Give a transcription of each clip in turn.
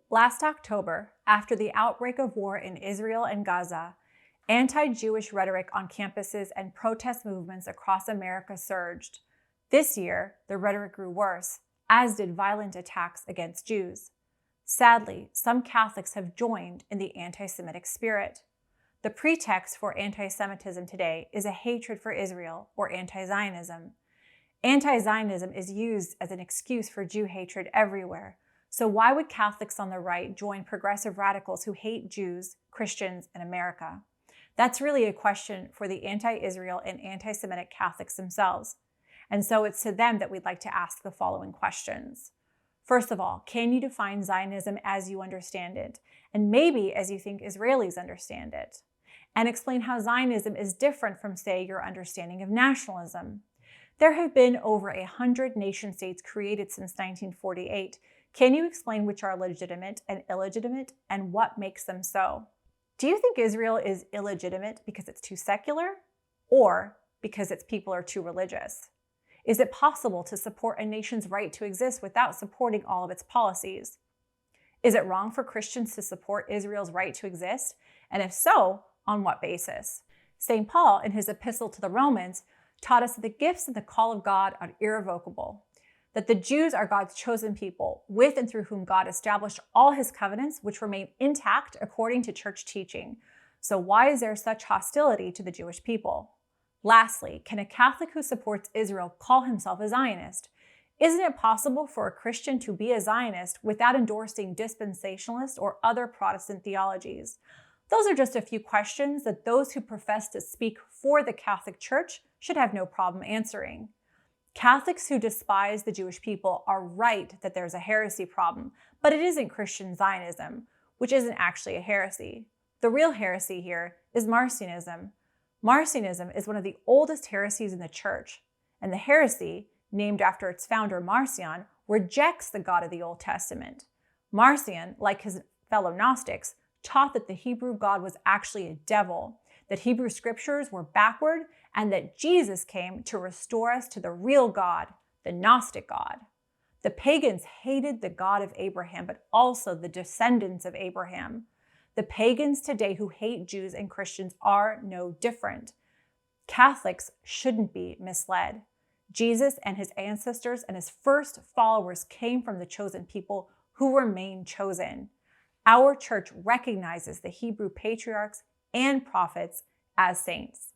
Last October, after the outbreak of war in Israel and Gaza, anti-Jewish rhetoric on campuses and protest movements across America surged. This year, the rhetoric grew worse, as did violent attacks against Jews. Sadly, some Catholics have joined in the anti-Semitic spirit. The pretext for anti-Semitism today is a hatred for Israel or anti-Zionism. Anti-Zionism is used as an excuse for Jew hatred everywhere. So why would Catholics on the right join progressive radicals who hate Jews, Christians, and America? That's really a question for the anti-Israel and anti-Semitic Catholics themselves. And so it's to them that we'd like to ask the following questions. First of all, can you define Zionism as you understand it, and maybe as you think Israelis understand it? And explain how Zionism is different from, say, your understanding of nationalism. There have been over 100 nation-states created since 1948. Can you explain which are legitimate and illegitimate, and what makes them so? Do you think Israel is illegitimate because it's too secular, or because its people are too religious? Is it possible to support a nation's right to exist without supporting all of its policies? Is it wrong for Christians to support Israel's right to exist? And if so, on what basis? St. Paul, in his epistle to the Romans, taught us that the gifts and the call of God are irrevocable, that the Jews are God's chosen people, with and through whom God established all his covenants, which remain intact according to church teaching. So why is there such hostility to the Jewish people? Lastly, can a Catholic who supports Israel call himself a Zionist? Isn't it possible for a Christian to be a Zionist without endorsing dispensationalist or other Protestant theologies? Those are just a few questions that those who profess to speak for the Catholic Church should have no problem answering. Catholics who despise the Jewish people are right that there's a heresy problem, but it isn't Christian Zionism, which isn't actually a heresy. The real heresy here is Marcionism. Marcionism is one of the oldest heresies in the Church, and the heresy, named after its founder Marcion, rejects the God of the Old Testament. Marcion, like his fellow Gnostics, taught that the Hebrew God was actually a devil, that Hebrew scriptures were backward, and that Jesus came to restore us to the real God, the Gnostic God. The pagans hated the God of Abraham, but also the descendants of Abraham. The pagans today who hate Jews and Christians are no different. Catholics shouldn't be misled. Jesus and his ancestors and his first followers came from the chosen people who remain chosen. Our church recognizes the Hebrew patriarchs and prophets as saints.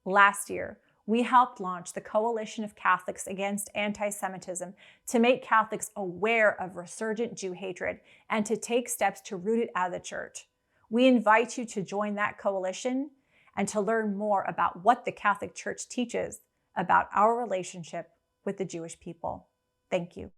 Last year, we helped launch the Coalition of Catholics Against Anti-Semitism to make Catholics aware of resurgent Jew hatred and to take steps to root it out of the church. We invite you to join that coalition and to learn more about what the Catholic Church teaches about our relationship with the Jewish people. Thank you.